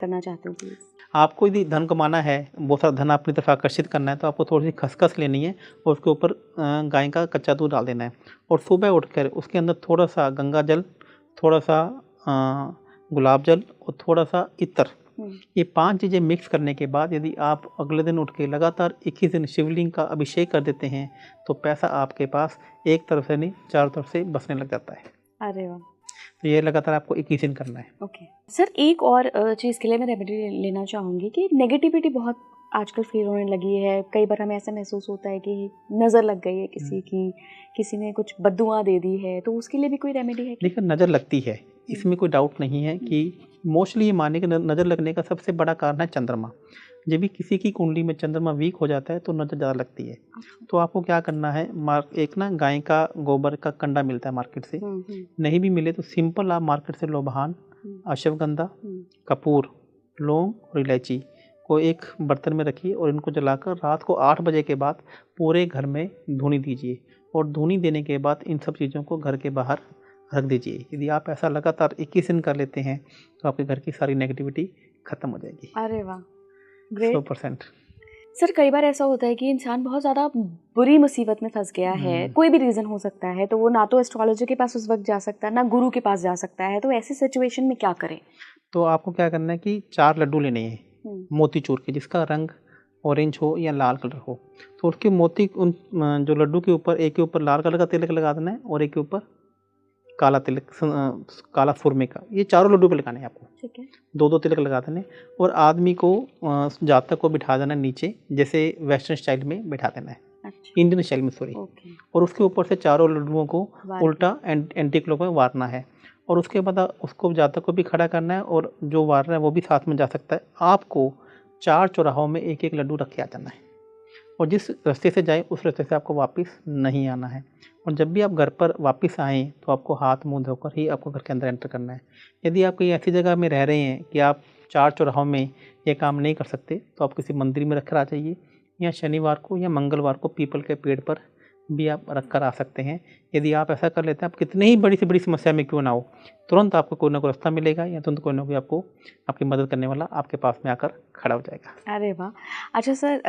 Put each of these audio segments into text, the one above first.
करना चाहते हो प्लीज़? आपको यदि धन कमाना है, बहुत सारा धन अपनी तरफ आकर्षित करना है, तो आपको थोड़ी सी खसखस लेनी है और उसके ऊपर गाय का कच्चा दूध डाल देना है और सुबह उठकर उसके अंदर थोड़ा सा गंगा जल, थोड़ा सा गुलाब जल और थोड़ा सा इत्र, ये 5 चीज़ें मिक्स करने के बाद यदि आप अगले दिन उठ के लगातार 21 दिन शिवलिंग का अभिषेक कर देते हैं तो पैसा आपके पास एक तरफ से नहीं, चारों तरफ से बसने लग जाता है। अरे वाह! तो ये लगातार आपको 21 दिन करना है। ओके सर, एक और चीज़ के लिए मैं रेमेडी लेना चाहूँगी कि नेगेटिविटी बहुत आजकल फील होने लगी है। कई बार हमें ऐसा महसूस होता है कि नज़र लग गई है किसी की, किसी ने कुछ बद्दुआ दे दी है, तो उसके लिए भी कोई रेमेडी है क्या? देखिए, नज़र लगती है, इसमें कोई डाउट नहीं है कि मोस्टली ये माने कि नज़र लगने का सबसे बड़ा कारण है चंद्रमा। जब भी किसी की कुंडली में चंद्रमा वीक हो जाता है तो नज़र ज़्यादा लगती है। तो आपको क्या करना है, एक ना गाय का गोबर का कंडा मिलता है मार्केट से, नहीं भी मिले तो सिंपल आप मार्केट से लोबान, अश्वगंधा, कपूर, लौंग और इलायची को एक बर्तन में रखिए और इनको जलाकर रात को 8 बजे के बाद पूरे घर में धूनी दीजिए और धूनी देने के बाद इन सब चीज़ों को घर के बाहर रख दीजिए। यदि आप ऐसा लगातार 21 दिन कर लेते हैं तो आपके घर की सारी नेगेटिविटी खत्म हो जाएगी। अरे वाह! ग्रेट। 100%। सर, कई बार ऐसा होता है कि इंसान बहुत ज़्यादा बुरी मुसीबत में फंस गया है, कोई भी रीज़न हो सकता है, तो वो ना तो एस्ट्रोलॉजर के पास उस वक्त जा सकता है, ना गुरु के पास जा सकता है, तो ऐसी सिचुएशन में क्या करें? तो आपको क्या करना है कि 4 लड्डू लेने हैं मोतीचूर के, जिसका रंग ऑरेंज हो या लाल कलर हो। तो उसके मोती उन जो लड्डू के ऊपर, एक के ऊपर लाल कलर का तिलक लगा देना है और एक के ऊपर काला तिलक, काला सुरमे का, ये चारों लड्डू पे लगाने हैं आपको। ठीक है। 2-2 तिलक लगा देने और आदमी को, जातक को बिठा देना नीचे, जैसे वेस्टर्न स्टाइल में बिठा देना है। अच्छा। इंडियन स्टाइल में, सॉरी। और उसके ऊपर से चारों लड्डुओं को उल्टा एंटी क्लॉक में वारना है और उसके बाद उसको, जातक को भी खड़ा करना है और जो वार रहा है वो भी साथ में जा सकता है। आपको 4 चौराहों में एक एक लड्डू रख के आ जाना है और जिस रास्ते से जाए उस रास्ते से आपको वापस नहीं आना है। और जब भी आप घर पर वापस आएँ तो आपको हाथ मुंह धोकर ही आपको घर के अंदर एंटर करना है। यदि आप कहीं ऐसी जगह में रह रहे हैं कि आप 4 चौराहों में ये काम नहीं कर सकते तो आप किसी मंदिर में रख कर आ जाइए या शनिवार को या मंगलवार को पीपल के पेड़ पर भी आप रख कर आ सकते हैं। यदि आप ऐसा कर लेते हैं, आप कितने ही बड़ी से बड़ी समस्या में क्यों ना हो, तुरंत आपको कोई ना कोई रास्ता मिलेगा या तुरंत कोई ना कोई आपको आपकी मदद करने वाला आपके पास में आकर खड़ा हो जाएगा। अरे वाह! अच्छा सर,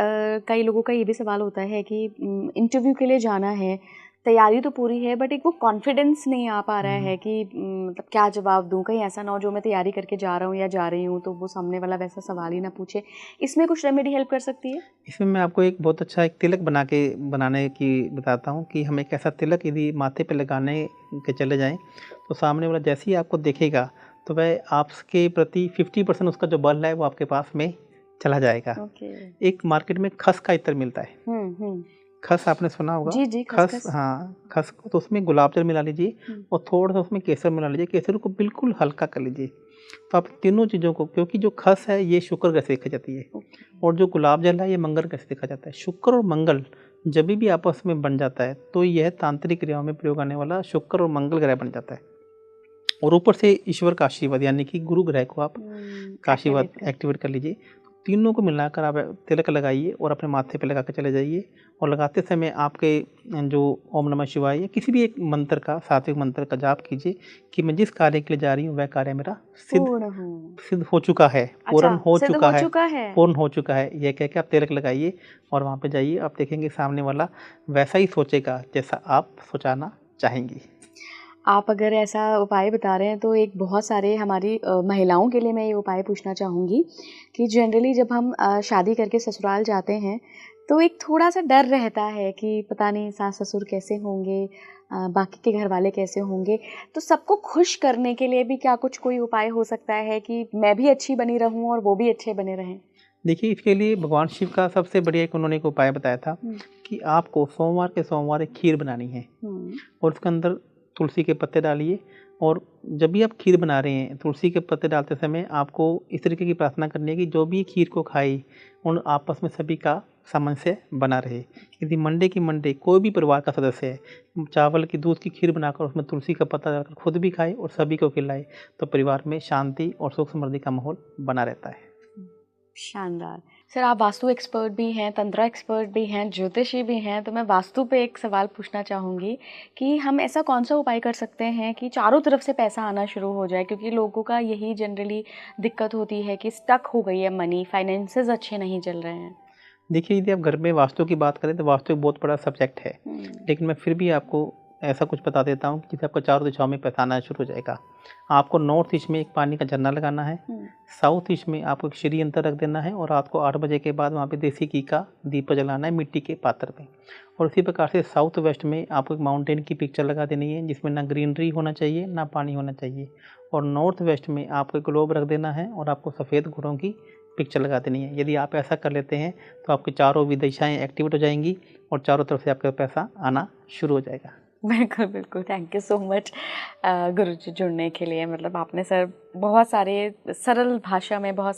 कई लोगों का ये भी सवाल होता है कि इंटरव्यू के लिए जाना है, तैयारी तो पूरी है बट एक वो कॉन्फिडेंस नहीं आ पा रहा है कि मतलब क्या जवाब दूँ, कहीं ऐसा ना हो जो मैं तैयारी करके जा रहा हूँ या जा रही हूँ तो वो सामने वाला वैसा सवाल ही ना पूछे। इसमें कुछ रेमेडी हेल्प कर सकती है? इसमें मैं आपको एक बहुत अच्छा एक तिलक बनाने की बताता हूँ कि हम एक ऐसा तिलक यदि माथे पे लगाने के चले जाएँ तो सामने वाला जैसे ही आपको देखेगा तो वह आपके प्रति 50% उसका जो बल है वो आपके पास में चला जाएगा। एक मार्केट में खस का इत्र मिलता है। खस आपने सुना होगा। जी जी, खस, हाँ, खस को तो उसमें गुलाब जल मिला लीजिए और थोड़ा सा उसमें केसर मिला लीजिए। केसर को बिल्कुल हल्का कर लीजिए। तो आप तीनों चीज़ों को, क्योंकि जो खस है ये शुक्र ग्रह से देखी जाती है और जो गुलाब जल है ये मंगल ग्रह से देखा जाता है। शुक्र और मंगल जब भी आपस में बन जाता है तो यह तांत्रिक क्रियाओं में प्रयोग आने वाला शुक्र और मंगल ग्रह बन जाता है और ऊपर से ईश्वर का आशीर्वाद यानी कि गुरु ग्रह को आप का आशीर्वाद एक्टिवेट कर लीजिए। तीनों को मिलाकर आप तिलक लगाइए और अपने माथे पे लगा के चले जाइए और लगाते समय आपके जो ओम नमः शिवाय या किसी भी एक मंत्र का, सात्विक मंत्र का जाप कीजिए कि मैं जिस कार्य के लिए जा रही हूँ वह कार्य मेरा सिद्ध हो चुका है, पूर्ण हो चुका है। यह कह के आप तिलक लगाइए और वहाँ पे जाइए, आप देखेंगे सामने वाला वैसा ही सोचेगा जैसा आप सोचाना चाहेंगी। आप अगर ऐसा उपाय बता रहे हैं तो एक बहुत सारे हमारी महिलाओं के लिए मैं ये उपाय पूछना चाहूँगी कि जनरली जब हम शादी करके ससुराल जाते हैं तो एक थोड़ा सा डर रहता है कि पता नहीं सास ससुर कैसे होंगे, बाकी के घर वाले कैसे होंगे, तो सबको खुश करने के लिए भी क्या कुछ कोई उपाय हो सकता है कि मैं भी अच्छी बनी रहूं और वो भी अच्छे बने रहें? देखिए, इसके लिए भगवान शिव का सबसे बढ़िया एक उन्होंने एक उपाय बताया था कि आपको सोमवार के सोमवार एक खीर बनानी है और उसके अंदर तुलसी के पत्ते डालिए और जब भी आप खीर बना रहे हैं तुलसी के पत्ते डालते समय आपको इस तरीके की प्रार्थना करनी है कि जो भी खीर को खाए उन आपस में सभी का सामंजस्य बना रहे। यदि मंडे की मंडे कोई भी परिवार का सदस्य है चावल की दूध की खीर बनाकर उसमें तुलसी का पत्ता डालकर खुद भी खाए और सभी को खिलाए तो परिवार में शांति और सुख समृद्धि का माहौल बना रहता है। शानदार। सर, आप वास्तु एक्सपर्ट भी हैं, तंत्र एक्सपर्ट भी हैं, ज्योतिषी भी हैं, तो मैं वास्तु पे एक सवाल पूछना चाहूँगी कि हम ऐसा कौन सा उपाय कर सकते हैं कि चारों तरफ से पैसा आना शुरू हो जाए? क्योंकि लोगों का यही जनरली दिक्कत होती है कि स्टक हो गई है मनी, फाइनेंसेस अच्छे नहीं चल रहे हैं। देखिए, यदि आप घर में वास्तु की बात करें तो वास्तु एक बहुत बड़ा सब्जेक्ट है, लेकिन मैं फिर भी आपको ऐसा कुछ बता देता हूँ कि जिससे आपको चारों दिशाओं में पैसा आना शुरू हो जाएगा। आपको नॉर्थ ईस्ट में एक पानी का झरना लगाना है, साउथ ईस्ट में आपको एक श्री यंत्र रख देना है और रात को 8 बजे के बाद वहाँ पे देसी घी का दीपक जलाना है मिट्टी के पात्र में। और इसी प्रकार से साउथ वेस्ट में आपको एक माउंटेन की पिक्चर लगा देनी है जिसमें ना ग्रीनरी होना चाहिए ना पानी होना चाहिए। और नॉर्थ वेस्ट में आपको एक ग्लोब रख देना है और आपको सफ़ेद घोड़ों की पिक्चर लगा देनी है। यदि आप ऐसा कर लेते हैं तो आपकी चारों विदिशाएँ एक्टिवेट हो जाएंगी और चारों तरफ से आपका पैसा आना शुरू हो जाएगा। बिल्कुल, बिल्कुल। थैंक यू सो मच गुरुजी जुड़ने के लिए। मतलब आपने सर बहुत सारे सरल भाषा में बहुत